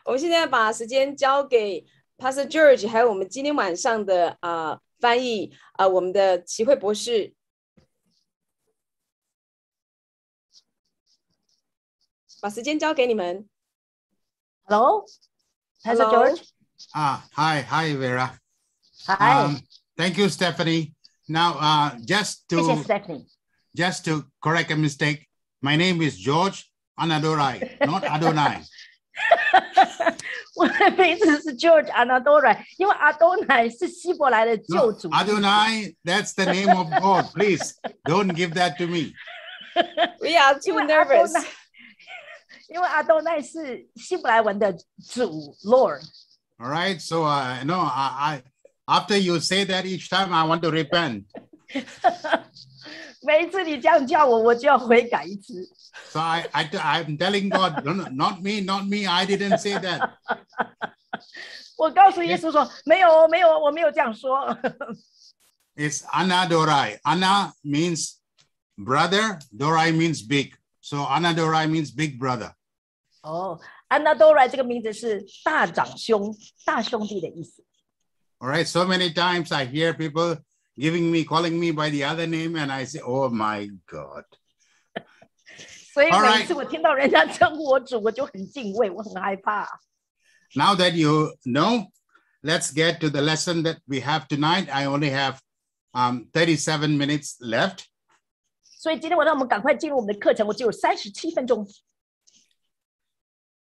我们现在把时间交给 Pastor George， 还有我们今天晚上的翻译我们的齐慧博士。把时间交给你们。Hello, Pastor George. Hi, Vera. Hi. Thank you, Stephanie. Now, just to correct a mistake, my name is George Annadorai, not Adonai. 我的名字是 George Annadorai， 因为阿多乃是希伯来的救主。Adonai, that's the name of God. Please don't give that to me. We are too nervous. 因为阿多乃是希伯来文的主 Lord. All right, so no, I after you say that each time, I want to repent. 每一次你这样叫我，我就要悔改一次。So I'm telling God, no, not me, I didn't say that. 我告诉耶稣说，没有，我没有这样说。It's Annadorai. Anna means brother, Dorai means big. So Annadorai means big brother. Annadorai 这个名字是大长兄、大兄弟的意思。All right, so many times I hear people calling me by the other name, and I say, "Oh my God." 所以每次我听到人家称呼我主，我就很敬畏，我很害怕。Now that you know, let's get to the lesson that we have tonight. I only have 37 minutes left. 所以今天晚上我们赶快进入我们的课程，我只有37分钟。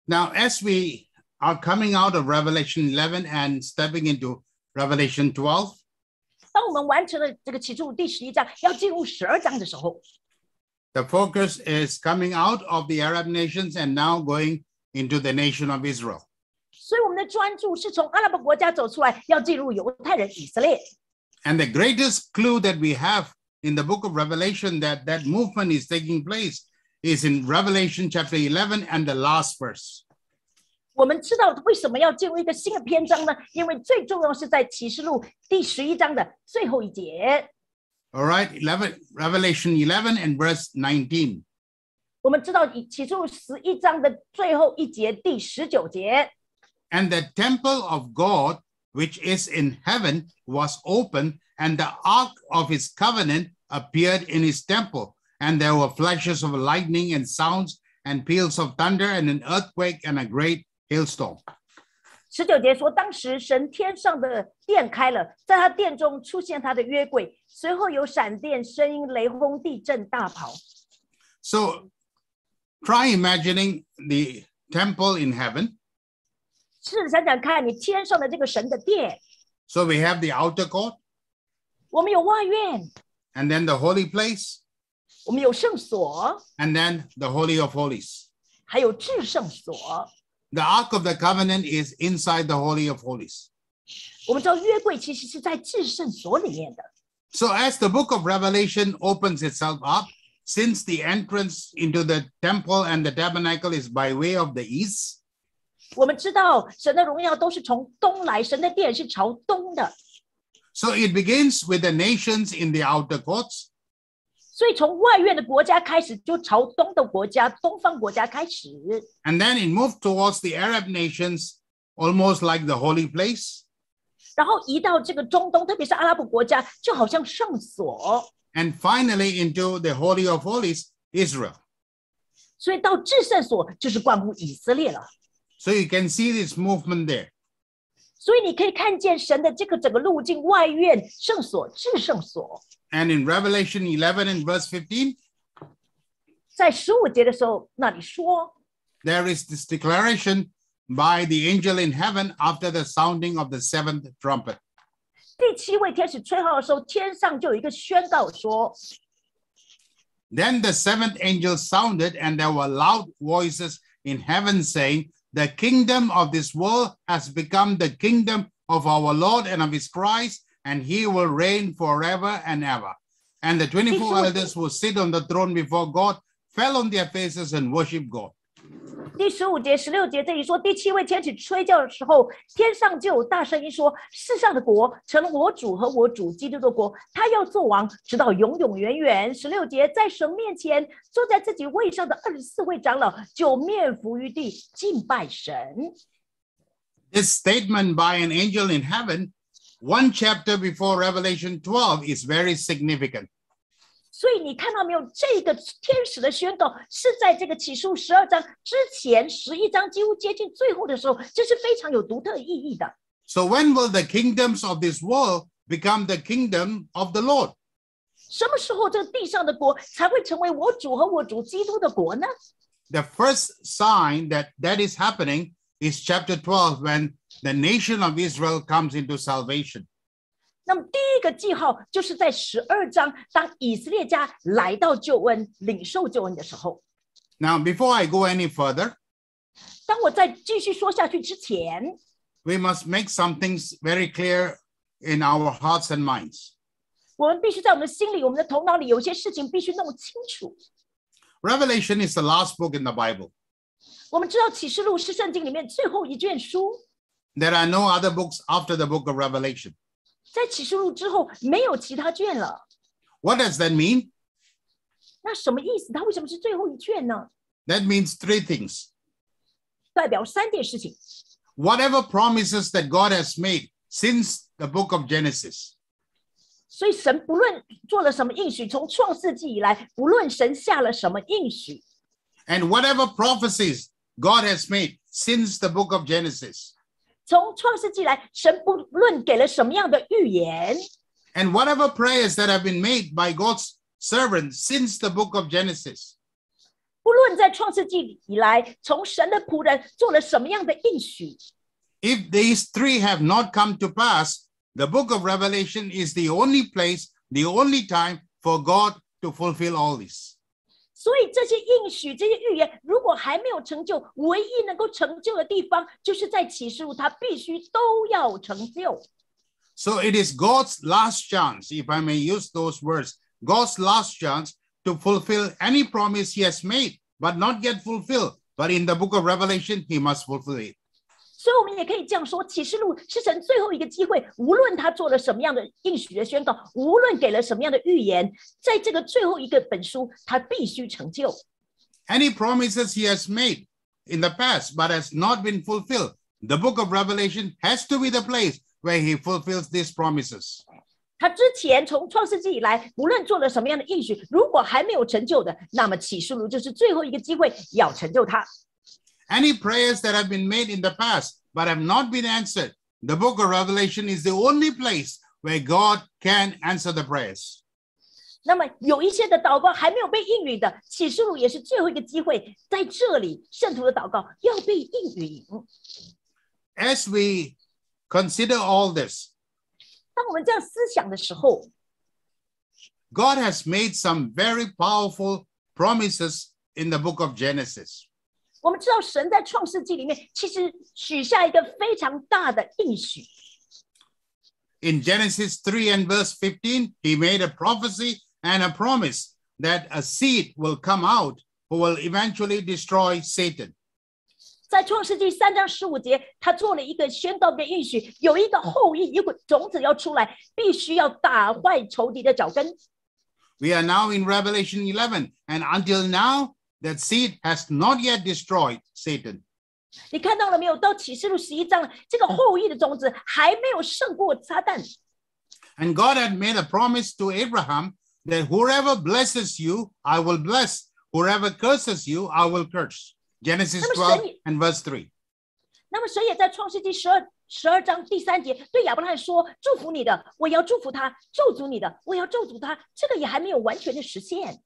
Now, as we are coming out of Revelation 11 and stepping into Revelation 12, 当我们完成了这个启示录第11章，要进入12章的时候， the focus is coming out of the Arab nations and now going into the nation of Israel. 所以我们的专注是从阿拉伯国家走出来，要进入犹太人以色列。And the greatest clue that we have in the book of Revelation that movement is taking place is in Revelation chapter 11 and the last verse. 我们知道为什么要进入一个新的篇章呢？因为最重要是在启示录第11章的最后一节。All right, Revelation 11 and verse 19. 我们知道启示录11章的最后一节第19节。And the temple of God, which is in heaven, was open, and the ark of his covenant appeared in his temple. And there were flashes of lightning and sounds and peals of thunder and an earthquake and a great hailstorm. 19节说，当时神天上的殿开了，在他殿中出现他的约柜，随后有闪电、声音、雷轰、地震、大雹。So try imagining the temple in heaven. 试着想想看，你天上的这个神的殿。So we have the outer court. 我们有外院。And then the holy place. 我们有圣所。And then the Holy of Holies. 还有至圣所。The Ark of the Covenant is inside the Holy of Holies. 我们知道约柜其实是在至圣所里面的。So as the book of Revelation opens itself up, since the entrance into the temple and the tabernacle is by way of the east, 我们知道神的荣耀都是从东来，神的殿是朝东的。So it begins with the nations in the outer courts. 所以从外院的国家开始，就朝东的国家、东方国家开始。And then it moved towards the Arab nations, almost like the holy place. 然后移到这个中东，特别是阿拉伯国家，就好像圣所。And finally into the Holy of Holies, Israel. 所以到至圣所就是关乎以色列了。So you can see this movement there. 所以你可以看见神的这个整个路径，外院、圣所、至圣所。And in Revelation 11 and verse 15, 在15节的时候，那里说 there is this declaration by the angel in heaven after the sounding of the seventh trumpet. 第7位天使吹号的时候，天上就有一个宣告说 Then the seventh angel sounded, and there were loud voices in heaven saying, the kingdom of this world has become the kingdom of our Lord and of his Christ, and he will reign forever and ever. And the 24 elders who sit on the throne before God fell on their faces and worshiped God. 第15节、16节这里说，第7位天使吹叫的时候，天上就有大声音说：世上的国成了我主和我主基督的国，他要做王，直到永永远远。16节，在神面前坐在自己位上的24位长老就面伏于地敬拜神。This statement by an angel in heaven, one chapter before Revelation 12, is very significant. 所以你看到没有？这个天使的宣告是在这个启示录12章之前11章几乎接近最后的时候，这是非常有独特意义的。So when will the kingdoms of this world become the kingdom of the Lord? 什么时候这个地上的国才会成为我主和我主基督的国呢？ The first sign that is happening is chapter 12, when the nation of Israel comes into salvation. 那么第一个记号就是在12章，当以色列家来到救恩、领受救恩的时候。Now, before I go any further, 当我再继续说下去之前， we must make some things very clear in our hearts and minds. 我们必须在我们的心里、我们的头脑里，有些事情必须弄清楚。Revelation is the last book in the Bible. 我们知道启示录是圣经里面最后一卷书， There are no other books after the book of Revelation. 在启示录之后没有其他卷了。 What does that mean? 那什么意思？它为什么是最后一卷呢？ That means three things. 代表3件事情。 Whatever promises that God has made since the book of Genesis, 所以神不论做了什么应许，从创世纪以来，不论神下了什么应许， and whatever prophecies God has made since the book of Genesis, 从创世纪来，神不论给了什么样的预言， and whatever prayers that have been made by God's servants since the book of Genesis, 不论在创世纪以来，从神的仆人做了什么样的应许， if these three have not come to pass, the book of Revelation is the only place, the only time for God to fulfill all this. 所以这些应许、这些预言，如果还没有成就，唯一能够成就的地方，就是在启示录，它必须都要成就。So it is God's last chance, if I may use those words, God's last chance to fulfill any promise he has made, but not yet fulfilled. But in the book of Revelation, he must fulfill it. 所以我们也可以这样说，启示录是神最后一个机会，无论他做了什么样的应许的宣告，无论给了什么样的预言，在这个最后一个本书，他必须成就。 Any promises he has made in the past, but has not been fulfilled, the book of Revelation has to be the place where he fulfills these promises. 他之前从创世纪以来，无论做了什么样的应许，如果还没有成就的，那么启示录就是最后一个机会，要成就它。 Any prayers that have been made in the past but have not been answered, the book of Revelation is the only place where God can answer the prayers. 那么有一些的祷告还没有被应允的，启示录也是最后一个机会，在这里圣徒的祷告要被应允。 As we consider all this, 当我们这样思想的时候， God has made some very powerful promises in the book of Genesis. 我们知道神在创世纪里面其实许下一个非常大的应许。 In Genesis 3 and verse 15, he made a prophecy and a promise that a seed will come out who will eventually destroy Satan. 在创世纪3章15节，他做了一个宣告跟应许，有一个后裔，一个种子要出来，必须要打坏仇敌的脚跟。 We are now in Revelation 11, and until now, that seed has not yet destroyed Satan. 你看到了没有？到启示录11章了，这个后裔的种子还没有胜过撒旦。 And God had made a promise to Abraham that whoever blesses you, I will bless. Whoever curses you, I will curse. Genesis 12 and verse 3. 那么神也在创世纪12章第3节对亚伯拉罕说：“祝福你的，我要祝福他；咒诅你的，我要咒诅他。”这个也还没有完全的实现。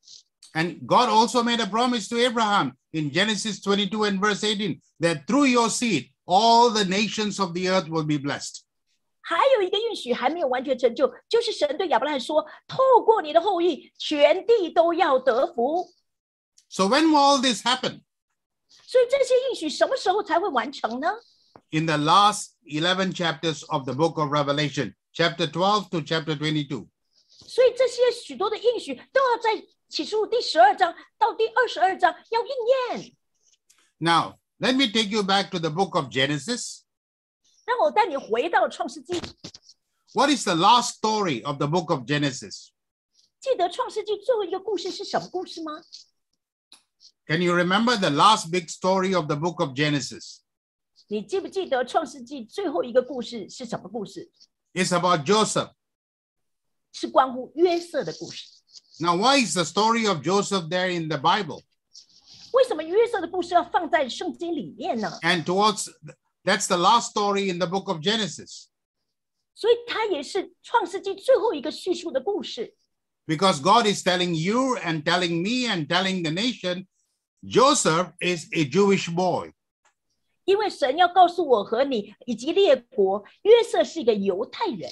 And God also made a promise to Abraham in Genesis 22 and verse 18 that through your seed, all the nations of the earth will be blessed. 还有一个应许还没有完全成就，就是神对亚伯拉罕说：“透过你的后裔，全地都要得福。” So when will all this happen? 所以这些应许什么时候才会完成呢？ In the last 11 chapters of the book of Revelation, chapter 12 to chapter 22. 所以这些许多的应许都要在启示录第12章到第22章要应验。 Now, let me take you back to the book of Genesis. 让我带你回到创世纪。 What is the last story of the book of Genesis? 记得创世纪最后一个故事是什么故事吗？ Can you remember the last big story of the book of Genesis? 你记不记得创世纪最后一个故事是什么故事？ It's about Joseph. 是关乎约瑟的故事。 Now, why is the story of Joseph there in the Bible? 为什么约瑟的故事要放在圣经里面呢？ And that's the last story in the book of Genesis. 所以它也是创世纪最后一个叙述的故事。 Because God is telling you and telling me and telling the nation, Joseph is a Jewish boy. 因为神要告诉我和你以及列国，约瑟是一个犹太人，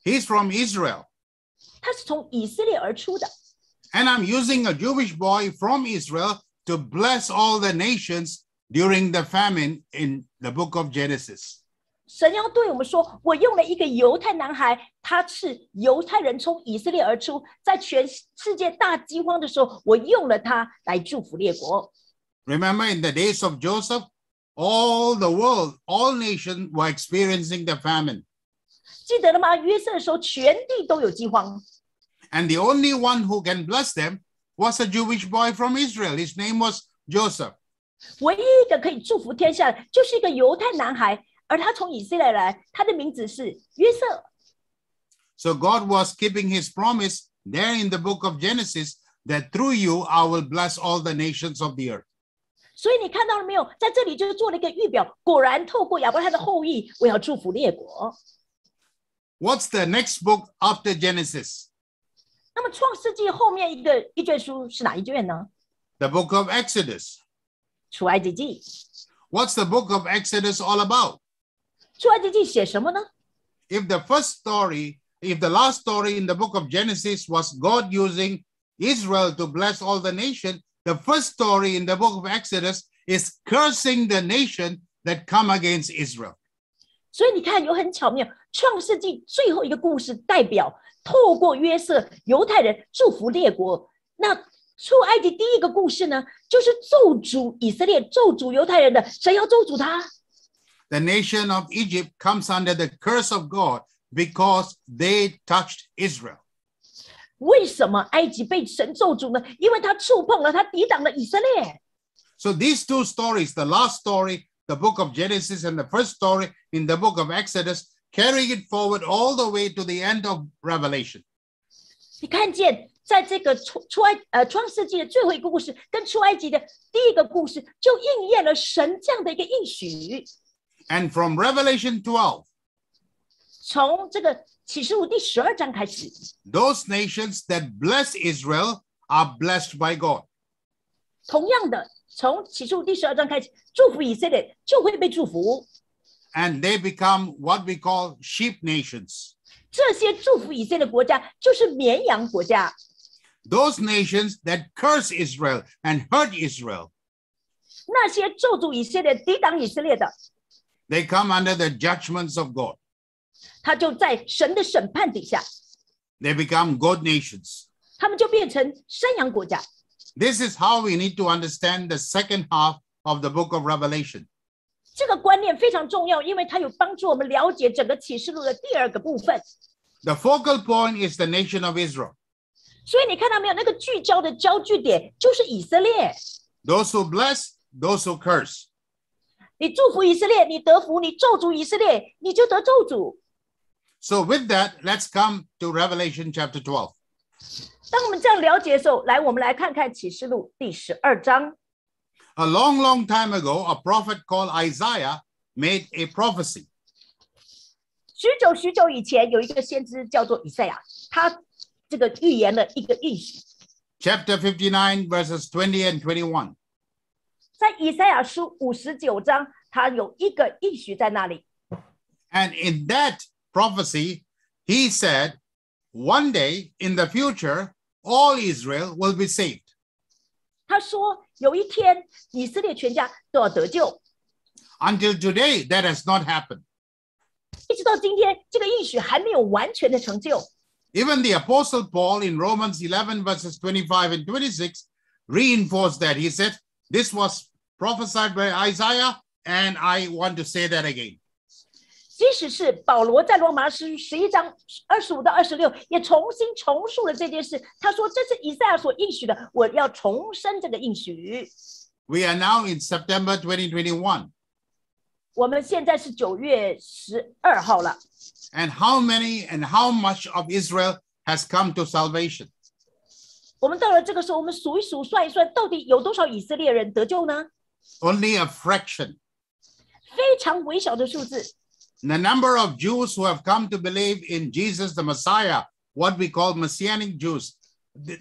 He's from Israel. 他是从以色列而出的。 And I'm using a Jewish boy from Israel to bless all the nations during the famine in the book of Genesis. 神要对我们说，我用了一个犹太男孩，他是犹太人，从以色列而出，在全世界大饥荒的时候，我用了他来祝福列国。 Remember, in the days of Joseph, all the world, all nations were experiencing the famine. 记得了吗？约瑟的时候，全地都有饥荒， And the only one who can bless them was a Jewish boy from Israel. His name was Joseph. 唯一一个可以祝福天下的，就是一个犹太男孩，而他从以色列来，他的名字是约瑟。 So God was keeping his promise there in the book of Genesis that through you I will bless all the nations of the earth. 所以你看到了没有？在这里就做了一个预表，果然透过亚伯拉罕的后裔，我要祝福列国。 What's the next book after Genesis? 那么创世纪后面一卷书是哪一卷呢？ The book of Exodus. 出埃及记。 What's the book of Exodus all about? 出埃及记写什么呢？ If the last story in the book of Genesis was God using Israel to bless all the nation, the first story in the book of Exodus is cursing the nation that come against Israel. 所以你看，有很巧妙，创世纪最后一个故事代表透过约瑟犹太人祝福列国。那出埃及第一个故事呢，就是咒诅以色列，咒诅犹太人的，神要咒诅他。 The nation of Egypt comes under the curse of God because they touched Israel. 为什么埃及被神咒诅呢？因为他触碰了，他抵挡了以色列。 So these two stories, the last story, the book of Genesis, and the first story in the book of Exodus, carry it forward all the way to the end of Revelation. 你看见，在这个创世纪的最后一个故事，跟出埃及的第一个故事，就应验了神这样的一个应许。 And from Revelation 12, 从这个启示录第12章开始， those nations that bless Israel are blessed by God. 同样的，从启示录第12章开始，祝福以色列就会被祝福。 And they become what we call sheep nations. 这些祝福以色列的国家就是绵羊国家。 Those nations that curse Israel and hurt Israel, 那些咒诅以色列、抵挡以色列的， they come under the judgments of God. 他就在神的审判底下， They become goat nations. 他们就变成山羊国家。 This is how we need to understand the second half of the book of Revelation. 这个观念非常重要，因为它有帮助我们了解整个启示录的第二个部分。 The focal point is the nation of Israel. 所以你看到没有？那个聚焦的焦距点就是以色列。 Those who bless, those who curse. 你祝福以色列，你得福；你咒诅以色列，你就得咒诅。 So with that, let's come to Revelation chapter 12. 当我们这样了解的时候，来，我们来看看启示录第12章。 A long, long time ago, a prophet called Isaiah made a prophecy. 许久以前，有一个先知叫做以赛亚，他这个预言了一个应许。 Chapter 59, verses 20 and 21. 在以赛亚书59章，他有一个应许在那里。 And in that prophecy, he said, one day in the future, all Israel will be saved. 他说，有一天以色列全家都要得救。 Until today, that has not happened. 一直到今天，这个应许还没有完全的成就。 Even the Apostle Paul in Romans 11, verses 25 and 26, reinforced that. He said, this was prophesied by Isaiah, and I want to say that again. 即使是保罗在罗马书11章25到26也重新重述了这件事。他说：“这是以赛亚所应许的，我要重申这个应许。” We are now in September 2021. 我们现在是9月12号了。And how many and how much of Israel has come to salvation? 我们到了这个时候，我们数一数、算一算，到底有多少以色列人得救呢？ Only a fraction. 非常微小的数字。The number of Jews who have come to believe in Jesus the Messiah, what we call Messianic Jews,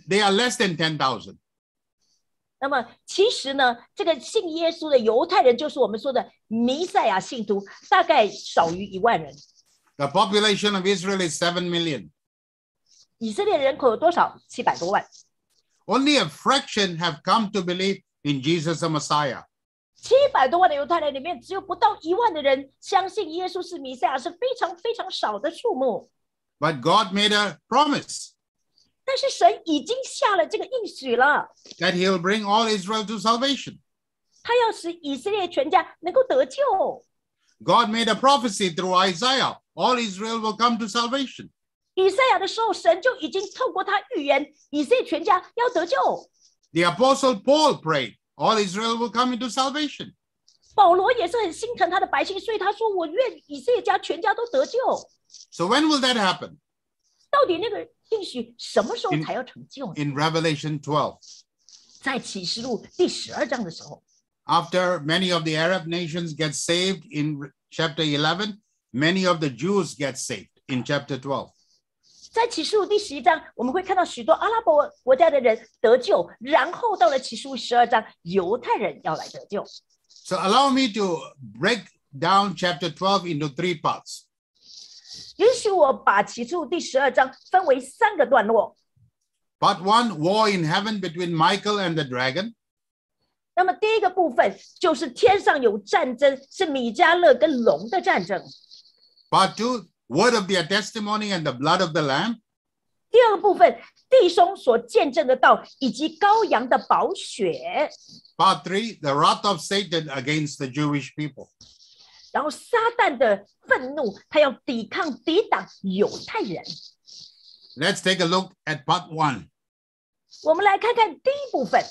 they are less than 10,000. 那么其实呢，这个信耶稣的犹太人，就是我们说的弥赛亚信徒，大概少于1万人。The population of Israel is 7 million. 以色列人口有多少？700多万。Only a fraction have come to believe in Jesus the Messiah. 700多万的犹太人里面，只有不到1万的人相信耶稣是弥赛亚，是非常非常少的数目。But God made a promise 但是神已经下了这个应许了， that he will bring all Israel to salvation. 他要使以色列全家能够得救。 God made a prophecy through Isaiah. All Israel will come to salvation. 以赛亚的时候，神就已经透过他预言，以色列全家要得救。 The apostle Paul prayed, all Israel will come into salvation. 保罗也是很心疼他的百姓，所以他说：“我愿以色列家全家都得救。” So when will that happen? 到底那个应许什么时候才要成就呢？ In Revelation 12. 在启示录第12章的时候， After many of the Arab nations get saved in chapter 11, many of the Jews get saved in chapter 12. 在启示录第11章，我们会看到许多阿拉伯国家的人得救，然后到了启示录12章，犹太人要来得救。So allow me to break down chapter 12 into 3 parts. 允许我把启示录第12章分为3个段落。 Part 1, war in heaven between Michael and the dragon. 那么第一个部分就是天上有战争，是米迦勒跟龙的战争。 Part 2, word of their testimony and the blood of the lamb. 第二个部分，弟兄所见证的道以及羔羊的宝血。 Part 3, the wrath of Satan against the Jewish people. 然后撒旦的愤怒，他要抵挡犹太人。 Let's take a look at part 1. 我们来看看第一部分。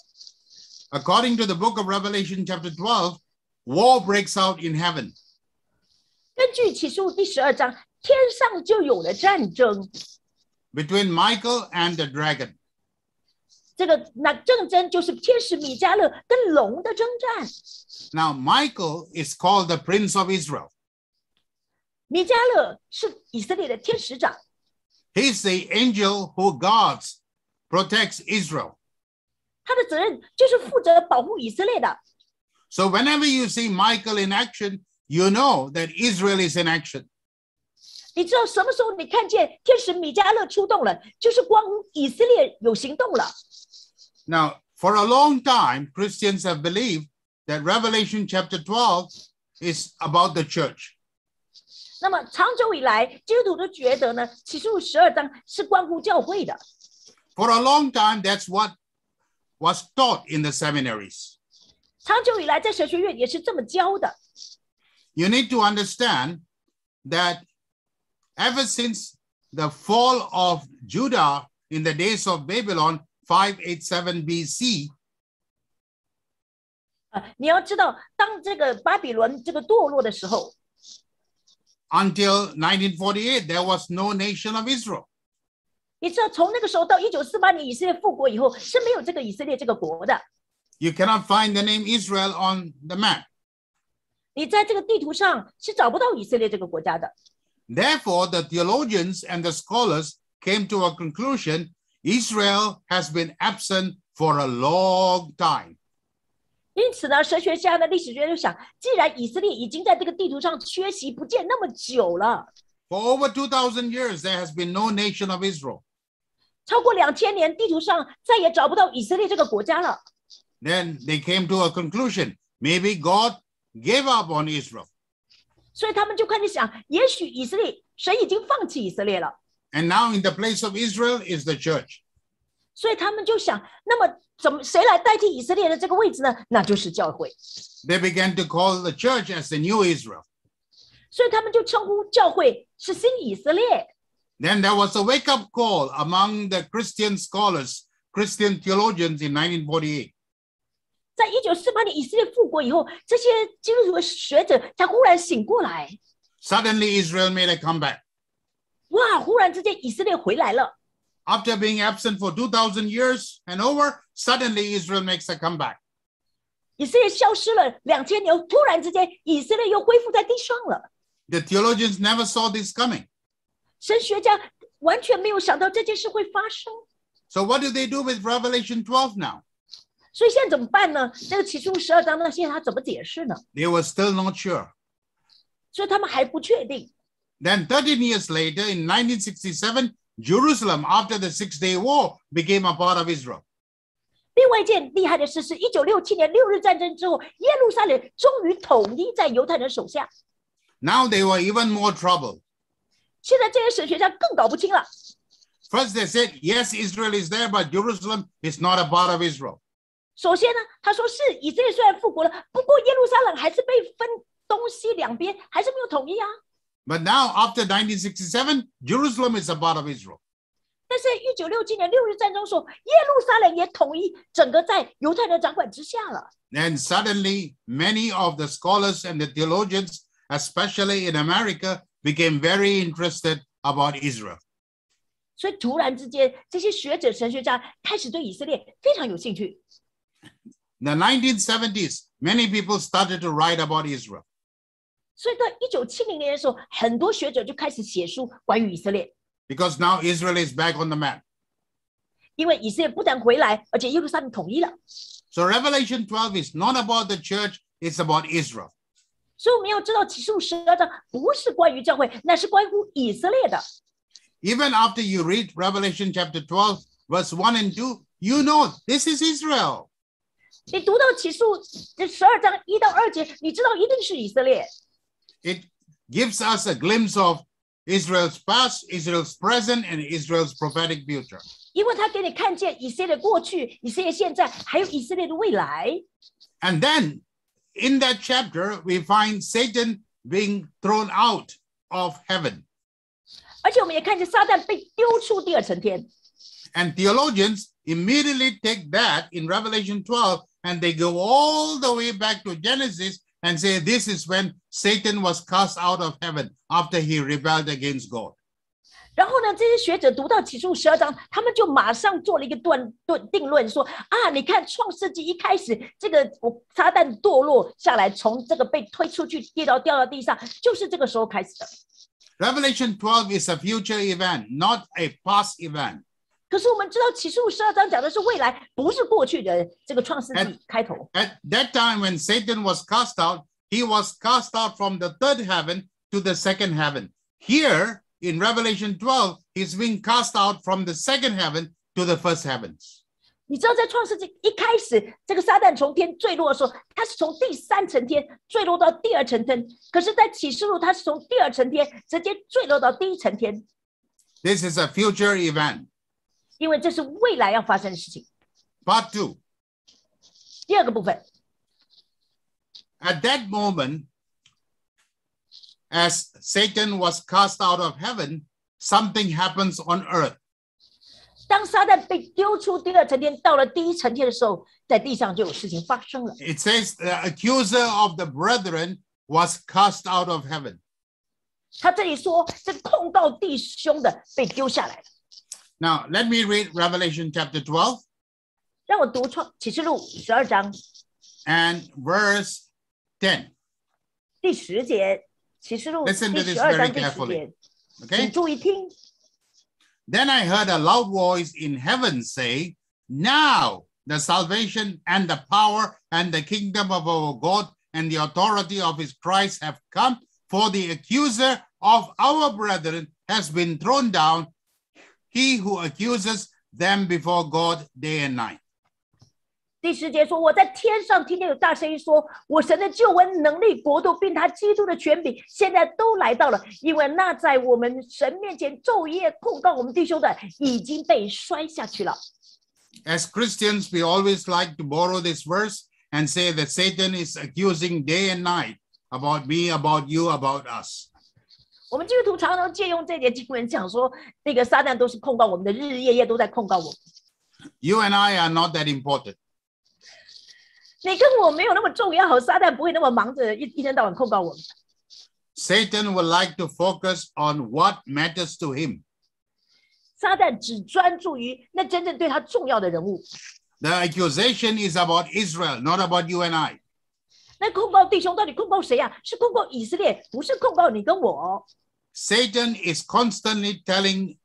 According to the book of Revelation chapter 12, war breaks out in heaven. 根据启示录第12章，天上就有了战争。 Between Michael and the dragon. 那战争就是天使米迦勒跟龙的征战。 Now, Michael is called the Prince of Israel. 米迦勒是以色列的天使长， He's the angel who guards, protects Israel. 他的责任就是负责保护以色列的。 So whenever you see Michael in action, you know that Israel is in action. 你知道什么时候你看见天使米迦勒出动了，就是光以色列有行动了。 Now, for a long time, Christians have believed that Revelation chapter 12 is about the church. 那么长久以来，基督徒都觉得呢，启示录12章是关乎教会的。 For a long time, that's what was taught in the seminaries. 长久以来，在神学院也是这么教的。 You need to understand that ever since the fall of Judah in the days of Babylon, 587 BC, 你要知道，当这个巴比伦这个堕落的时候， until 1948, there was no nation of Israel. 你知道从那个时候到1948年以色列复国以后，是没有这个以色列这个国的。 You cannot find the name Israel on the map. 你在这个地图上是找不到以色列这个国家的。 Therefore, the theologians and the scholars came to a conclusion: Israel has been absent for a long time. 因此呢，神学家呢、历史学家就想，既然以色列已经在这个地图上缺席不见那么久了， For over 2,000 years, there has been no nation of Israel. 超过2000年，地图上再也找不到以色列这个国家了。 Then they came to a conclusion: maybe God gave up on Israel. 所以他们就开始想，也许以色列神已经放弃以色列了。 And now in the place of Israel is the church. 所以他们就想，那么谁来代替以色列的这个位置呢？那就是教会。 They began to call the church as the new Israel. 所以他们就称呼教会是新以色列。 Then there was a wake-up call among the Christian scholars, Christian theologians in 1948. 在1948年以色列复国以后，这些基督徒的学者才忽然醒过来。Suddenly, Israel made a comeback. 哇！忽然之间，以色列回来了。After being absent for 2,000 years and over, suddenly Israel makes a comeback. 以色列消失了2000年，突然之间，以色列又恢复在地上了。The theologians never saw this coming. 神学家完全没有想到这件事会发生。So what do they do with Revelation 12 now? 所以现在怎么办呢？这个启示录12章呢，现在他怎么解释呢？ They were still not sure. 所以他们还不确定。Then 13 years later, in 1967, Jerusalem, after the Six-Day War, became a part of Israel. 另外一件厉害的事是，1967年6日战争之后，耶路撒冷终于统一在犹太人手下。Now they were even more troubled. 现在这些神学家更搞不清了。First they said, yes, Israel is there, but Jerusalem is not a part of Israel. 首先呢，他说是以色列虽然复国了，不过耶路撒冷还是被分东西两边，还是没有统一啊。But now, after 1967, Jerusalem is a part of Israel. 但是1967年6日战争时候，耶路撒冷也统一整个在犹太人掌管之下了。And suddenly, many of the scholars and the theologians, especially in America, became very interested about Israel. 所以突然之间，这些学者、神学家开始对以色列非常有兴趣。In the 1970s, many people started to write about Israel. 所以到1970年的时候，很多学者就开始写书关于以色列。Because now Israel is back on the map. 因为以色列不但回来，而且耶路撒冷统一了。So Revelation 12 is not about the church, it's about Israel. 所以我们要知道启示录12章不是关于教会，那是关乎以色列的。Even after you read Revelation chapter 12, verse 1 and 2, you know this is Israel. 你读到启示录12章1到2节，你知道一定是以色列。It gives us a glimpse of Israel's past, Israel's present, and Israel's prophetic future. 因为他给你看见以色列过去、以色列现在，还有以色列的未来。And then in that chapter, we find Satan being thrown out of heaven. 而且我们也看见撒旦被丢出第二层天。And theologians immediately take that in Revelation 12 and they go all the way back to Genesis and say this is when Satan was cast out of heaven after he rebelled against God. 然后呢，这些学者读到启示录12章，他们就马上做了一个定论，说啊，你看创世纪一开始，这个撒旦堕落下来，从这个被推出去，掉到地上，就是这个时候开始的。Revelation 12 is a future event, not a past event. 可是我们知道启示录12章讲的是未来，不是过去的这个创世纪开头。At that time when Satan was cast out, he was cast out from the third heaven to the second heaven. Here in Revelation 12, he's being cast out from the second heaven to the first heavens. 你知道在创世纪一开始，这个撒旦从天坠落的时候，他是从第3层天坠落到第2层天，可是在启示录他是从第2层天直接坠落到第1层天。This is a future event. 因为这是未来要发生的事情。Part 2. 第二个部分。At that moment, as Satan was cast out of heaven, something happens on earth. 当撒旦被丢出第2层天，到了第1层天的时候，在地上就有事情发生了。It says the accuser of the brethren was cast out of heaven. 他这里说，这控告弟兄的被丢下来了。Now, let me read Revelation chapter 12. 让我读启示录12章 and verse 10. 第10节，启示录第 Listen to this 12 very 章第10 carefully. 节， Okay? 请注意听。Then I heard a loud voice in heaven say, now the salvation and the power and the kingdom of our God and the authority of his Christ have come, for the accuser of our brethren has been thrown down, he who accuses them before God day and night. 第10节说，我在天上听见有大声音说，我神的救恩能力国度并他基督的权柄现在都来到了，因为那在我们神面前昼夜控告我们弟兄的已经被摔下去了。 As Christians, we always like to borrow this verse and say that Satan is accusing day and night about me, about you, about us. 我们基督徒常常借用这节经文讲说，那个撒旦都是控告我们的，日日夜夜都在控告我们。 You and I are not that important. 你跟我没有那么重要，撒旦不会那么忙着一天到晚控告我们。Satan would like to focus on what matters to him. 撒旦只专注于那真正对他重要的人物。The accusation is about Israel, not about you and I. 那控告弟兄到底控告谁啊？是控告以色列，不是控告你跟我。Satan is constantly telling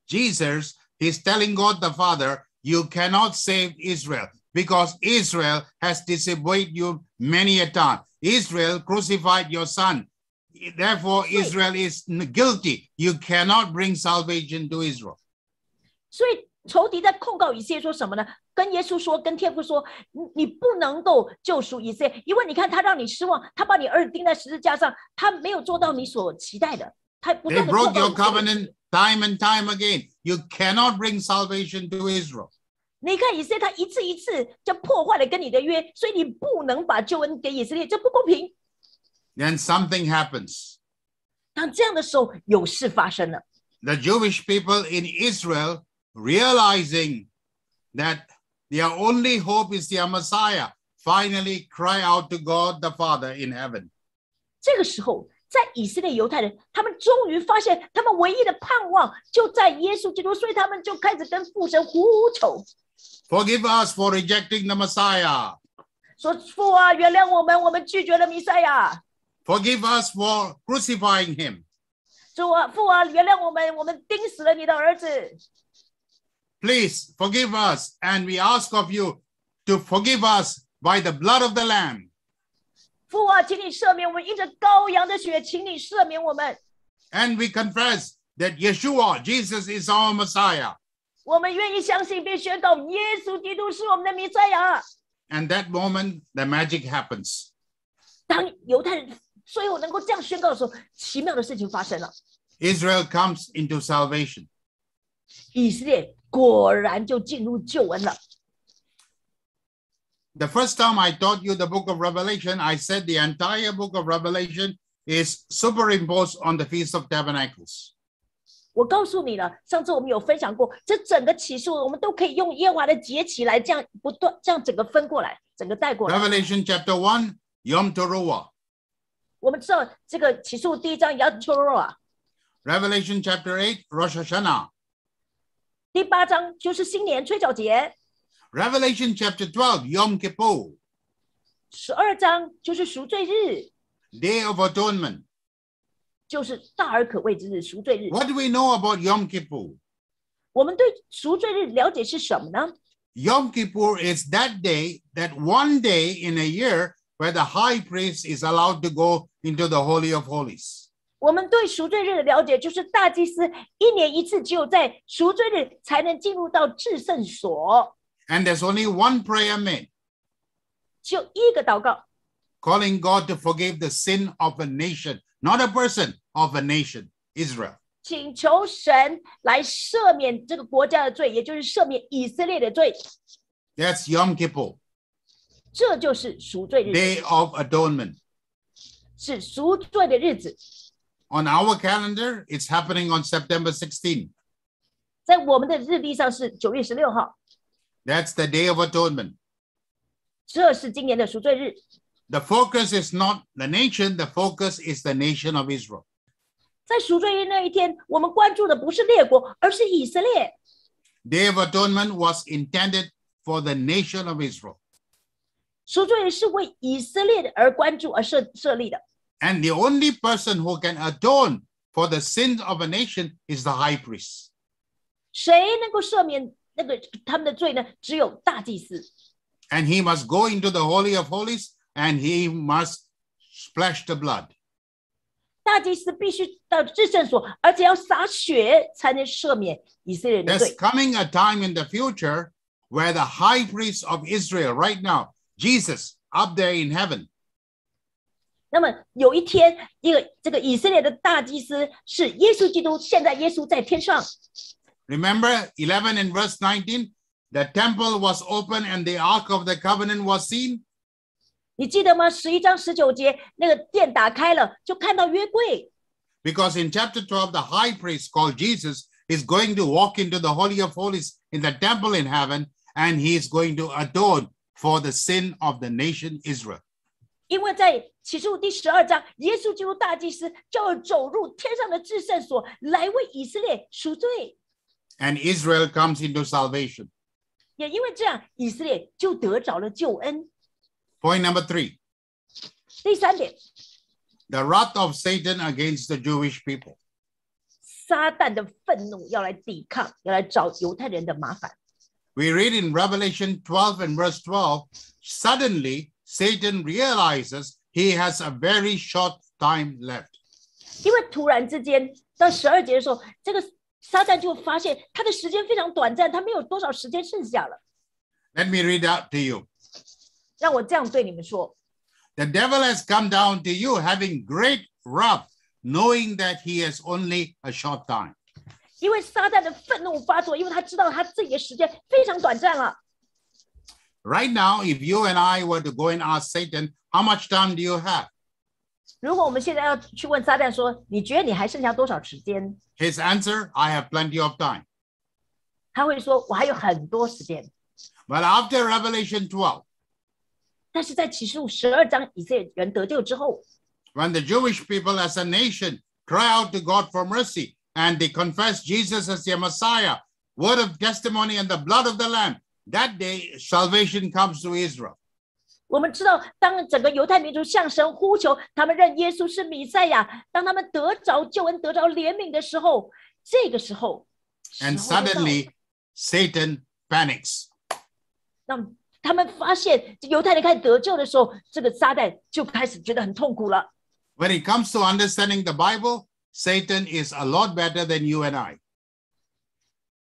Jesus, he's telling God the Father, you cannot save Israel because Israel has disobeyed you many a time. Israel crucified your son. Therefore, Israel is guilty. You cannot bring salvation to Israel. 所以仇敌在控告以色列说什么呢？跟耶稣说，跟天父说，你不能够救赎以色列，因为你看他让你失望，他把你儿子钉在十字架上，他没有做到你所期待的。They broke your covenant time and time again. You cannot bring salvation to Israel. 你看以色列，他一次一次就破坏了跟你的约，所以你不能把救恩给以色列，这不公平。Then something happens. 当这样的时候，有事发生了。The Jewish people in Israel, realizing that their only hope is their Messiah, finally cry out to God the Father in heaven. 这个时候，在以色列犹太人，他们终于发现，他们唯一的盼望就在耶稣基督，所以他们就开始跟父神呼求。Forgive us for rejecting the Messiah. 说父啊，原谅我们，我们拒绝了弥赛亚。Forgive us for crucifying him. 主啊，父啊，原谅我们，我们钉死了你的儿子。Please forgive us, and we ask of you to forgive us by the blood of the Lamb. 父啊，请你赦免我们，因着羔羊的血，请你赦免我们。And we confess that Yeshua, Jesus, is our Messiah. 我们愿意相信并宣告，耶稣基督是我们的弥赛亚。And that moment, the magic happens. 当犹太人最后能够这样宣告的时候，奇妙的事情发生了。Israel comes into salvation. 以色列果然就进入救恩了。The first time I taught you the book of Revelation, I said the entire book of Revelation is superimposed on the Feast of Tabernacles. 我告诉你了，上次我们有分享过，这整个启示我们都可以用耶和华的节期来这样不断这样整个分过来，整个带过来。Revelation chapter 1, Yom Teruah. 我们知道这个启示录第一章 Yom Teruah， Revelation chapter 8, Rosh Hashanah. 第8章就是新年吹角节。Revelation chapter 12, Yom Kippur. 12章就是赎罪日， Day of Atonement. 就是大而可畏之日，赎罪日。What do we know about Yom Kippur? 我们对赎罪日了解是什么呢？ Yom Kippur is that day, that one day in a year where the high priest is allowed to go into the Holy of Holies. 我们对赎罪日的了解就是大祭司一年一次，只有在赎罪日才能进入到至圣所。And there's only one prayer made, 只有一个祷告， calling God to forgive the sin of a nation, not a person, of a nation, Israel. 请求神来赦免这个国家的罪，也就是赦免以色列的罪。 That's Yom Kippur, 这就是赎罪日， Day of Atonement. 是赎罪的日子。 On our calendar, it's happening on September 16. 在我们的日历上是9月16号， That's the Day of Atonement. 这是今年的赎罪日。 The focus is not the nation, the focus is the nation of Israel. 在赎罪日那一天，我们关注的不是列国，而是以色列。 Day of Atonement was intended for the nation of Israel. 赎罪日是为以色列而关注而设立的。 And the only person who can atone for the sins of a nation is the high priest. 谁能够赦免他们的罪呢？只有大祭司。 And he must go into the Holy of Holies and he must splash the blood. 大祭司必须到至圣所，而且要洒血才能赦免以色列人的 There's 罪。 coming a time in the future where the high priest of Israel right now, Jesus, up there in heaven, 那么有一天，这个以色列的大祭司是耶稣基督，现在耶稣在天上。 remember 11 and verse 19, the temple was open and the ark of the covenant was seen. 你记得吗？11章19节，那个殿打开了，就看到约柜。 Because in chapter 12, the high priest called Jesus is going to walk into the Holy of Holies in the temple in heaven, and he is going to atone for the sin of the nation Israel. 因为在启示录第12章，耶稣基督大祭司就要走入天上的至圣所，来为以色列赎罪。And Israel comes into salvation. 也因为这样，以色列就得着了救恩。Point number 3. 第3点， The wrath of Satan against the Jewish people. 撒旦的愤怒要来抵抗，要来找犹太人的麻烦。We read in Revelation 12 and verse 12, suddenly Satan realizes he has a very short time left. 因为突然之间到12节的时候，这个撒旦就发现他的时间非常短暂，他没有多少时间剩下了。 Let me read out to you. 让我这样对你们说， The devil has come down to you having great wrath, knowing that he has only a short time. 因为撒旦的愤怒发作，因为他知道他自己的时间非常短暂了。 Right now, if you and I were to go and ask Satan, how much time do you have? 如果我们现在要去问撒旦说，你觉得你还剩下多少时间？ His answer, I have plenty of time. 他会说，我还有很多时间。 But after Revelation 12, 但是在启示录12章，以色列人得救之后， when the Jewish people as a nation cry out to God for mercy and they confess Jesus as their Messiah, word of testimony and the blood of the Lamb, that day salvation comes to Israel. 我们知道，当整个犹太民族向神呼求，他们认耶稣是弥赛亚，当他们得着救恩、得着怜悯的时候，这个时候 And suddenly Satan panics. 让他们发现犹太人开始得救的时候，这个撒旦就开始觉得很痛苦了。 When it comes to understanding the Bible, Satan is a lot better than you and I.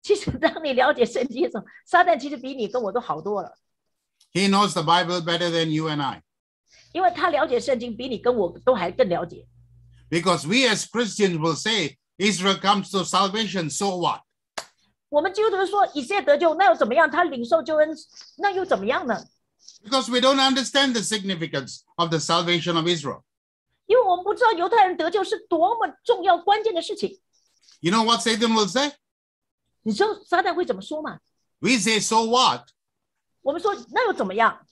其实，当你了解圣经的时候，撒旦其实比你跟我都好多了， He knows the Bible better than you and I. 因为他了解圣经比你跟我都还更了解。 Because we as Christians will say, Israel comes to salvation, so what? 我们基督徒说以色列得救，那又怎么样？他领受救恩，那又怎么样呢？ Because we don't understand the significance of the salvation of Israel. 因为我们不知道犹太人得救是多么重要关键的事情。 You know what Satan will say? 你知道撒旦会怎么说吗？ We say, so what? 我们说那又怎么样？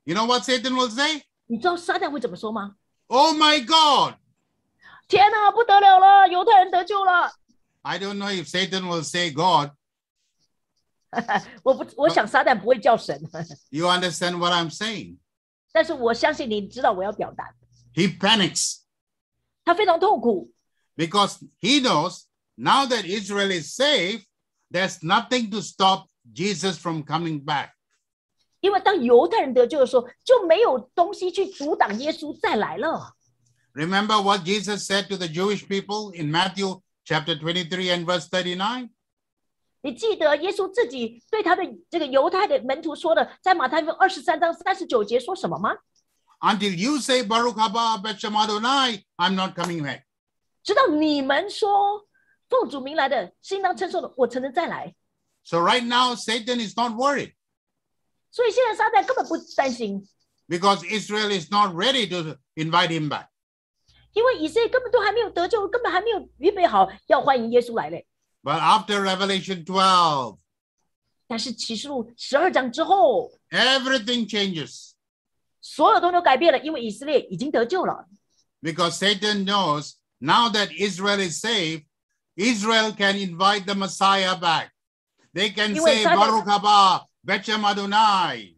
You know what Satan will say? 你知道撒旦会怎么说吗？ Oh my God! 天哪，不得了了，犹太人得救了！ I don't know if Satan will say God. 我想撒旦不会叫神， You understand what I'm saying? 但是我相信你知道我要表达， He panics 他非常痛苦， because he knows now that Israel is saved, there's nothing to stop Jesus from coming back. 因为当犹太人得救的时候，就没有东西去阻挡耶稣再来了。 Remember what Jesus said to the Jewish people in Matthew chapter 23 and verse 39? 你记得耶稣自己对他的这个犹太的门徒说的，在马太福音23章39节说什么吗？ Until you say Baruch haba B'Shem Adonai, I'm not coming back. 直到你们说奉主名来的是应当称颂的，我才能再来。 So right now, Satan is not worried 所以现在撒旦根本不担心， because Israel is not ready to invite him back. 因为以色列根本都还没有得救，根本还没有预备好要欢迎耶稣来嘞。 But after Revelation 12, 但是启示录12章之后， everything changes 所有东西都改变了，因为以色列已经得救了。 because Satan knows now that Israel is saved, Israel can invite the Messiah back. They can say Baruch haba B'Shem Adonai.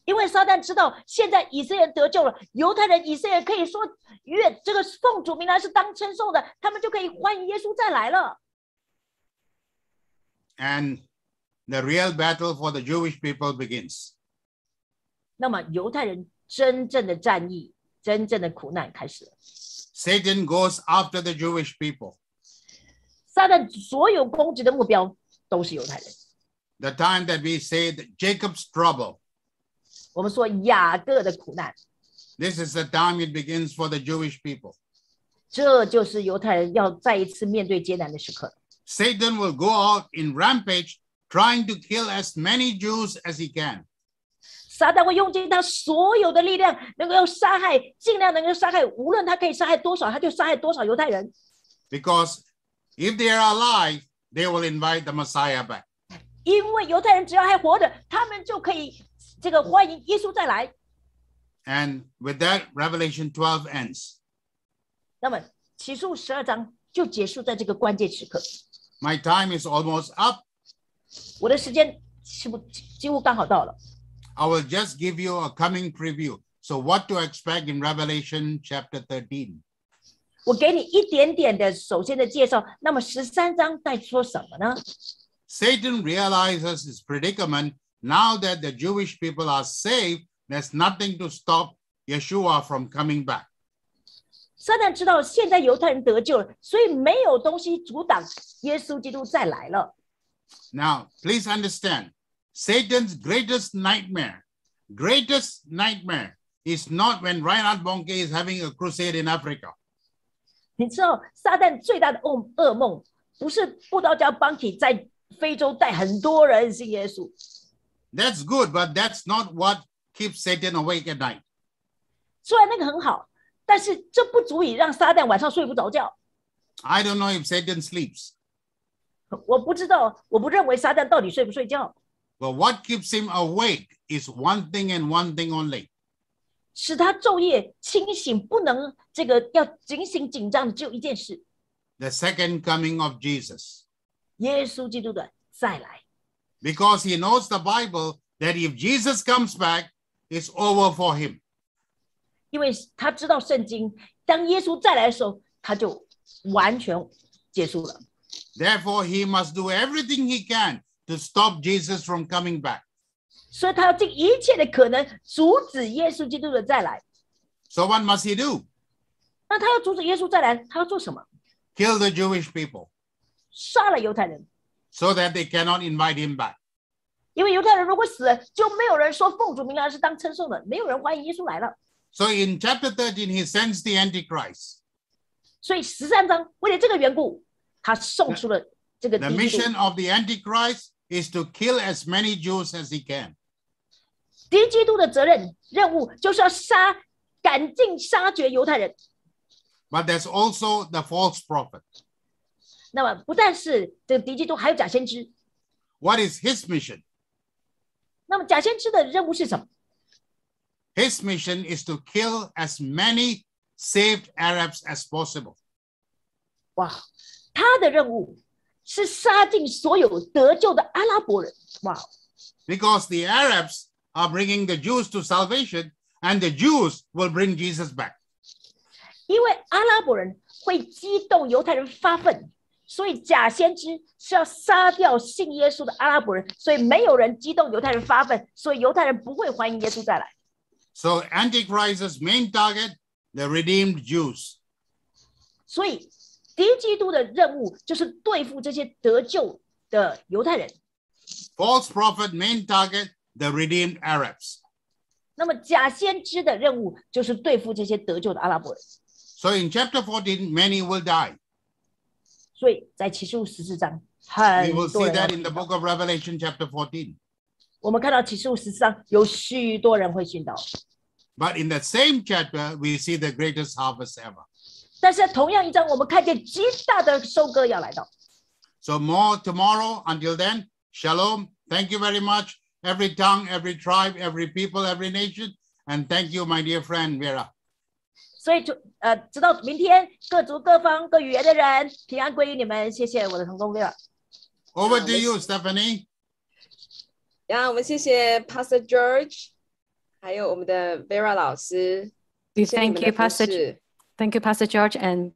因为撒旦知道现在以色列得救了，犹太人以色列可以说愿这个奉主名来是当称颂的，他们就可以欢迎耶稣再来了。 And the real battle for the Jewish people begins. 那么犹太人真正的战役、真正的苦难开始了。 Satan goes after the Jewish people. 撒旦所有攻击的目标都是犹太人。 The time that we say that Jacob's trouble, 我们说雅各的苦难， this is the time it begins for the Jewish people. 这就是犹太人要再一次面对艰难的时刻。 Satan will go out in rampage trying to kill as many Jews as he can. 撒旦会用尽他所有的力量，能够要杀害，尽量能够杀害，无论他可以杀害多少，他就杀害多少犹太人。 Because if they are alive, they will invite the Messiah back. 因为犹太人只要还活着，他们就可以这个欢迎耶稣再来。And with that, Revelation 12 ends. 那么启示录12章就结束在这个关键时刻。My time is almost up. 我的时间几乎刚好到了。I will just give you a coming preview. So what to expect in Revelation chapter 13. 我给你一点点的首先的介绍。那么13章在说什么呢？ Satan realizes his predicament now that the Jewish people are saved. There's nothing to stop Yeshua from coming back. 撒旦知道现在犹太人得救了，所以没有东西阻挡耶稣基督再来了。Now, please understand, Satan's greatest nightmare is not when Reinhard Bonnke is having a crusade in Africa. 你知道撒旦最大的噩梦，不是布道家邦体在非洲带很多人信耶稣。That's good, but that's not what keeps Satan awake at night. 虽然那个很好，但是这不足以让撒旦晚上睡不着觉。I don't know if Satan sleeps. 我不知道，我不认为撒旦到底睡不睡觉。But what keeps him awake is one thing and one thing only. 使他昼夜清醒，不能这个要警醒紧张的只有一件事： The second coming of Jesus. 耶稣基督的再来。Because he knows the Bible that if Jesus comes back, it's over for him. 因为他知道圣经，当耶稣再来的时候，他就完全结束了。Therefore, he must do everything he can to stop Jesus from coming back. 所以他要尽一切的可能阻止耶稣基督的再来。So what must he do? 那他要阻止耶稣再来，他要做什么？ Kill the Jewish people 杀了犹太人， so that they cannot invite him back. 因为犹太人如果死了，就没有人说奉主名来是当称颂的，没有人欢迎耶稣来了。So in chapter 13, he sends the Antichrist. 所以13章为了这个缘故，他送出了这个 The 敌基督。 mission of the Antichrist is to kill as many Jews as he can. 敌基督的任务就是要赶尽杀绝犹太人。 But there's also the false prophet. 那么不但是这个敌基督，还有假先知。 What is his mission? 那么假先知的任务是什么？ His mission is to kill as many saved Arabs as possible. 哇，他的任务是杀尽所有得救的阿拉伯人。哇， Because the Arabs are bringing the Jews to salvation, and the Jews will bring Jesus back. 因为阿拉伯人会激动犹太人发愤，所以假先知是要杀掉信耶稣的阿拉伯人，所以没有人激动犹太人发愤，所以犹太人不会欢迎耶稣再来。So Antichrist's main target, the redeemed Jews. 所以敌基督的任务就是对付这些得救的犹太人。 False prophet, main target, the redeemed Arabs. 那么假先知的任务就是对付这些得救的阿拉伯人。 So in chapter 14, many will die. 所以在启示录14章， We 很 will 多 see 人要 that in the 殉道 book of Revelation, chapter 14. 我们看到启示录14章有许多人会殉道， But in the same chapter, we see the greatest harvest ever. 但是在同样一章，我们看见极大的收割要来到。 So more tomorrow. Until then, shalom. Thank you very much. Every tongue, every tribe, every people, every nation. And thank you, my dear friend, Vera. 所以直到明天，各族各方各语言的人平安归于你们。谢谢我的同工 Vera。 Over to you, Stephanie. 然后我们谢谢 Pastor George， 还有我们的 Vera 老师。 We 谢谢你们 thank 的 you, 服侍 Thank you, Pastor George and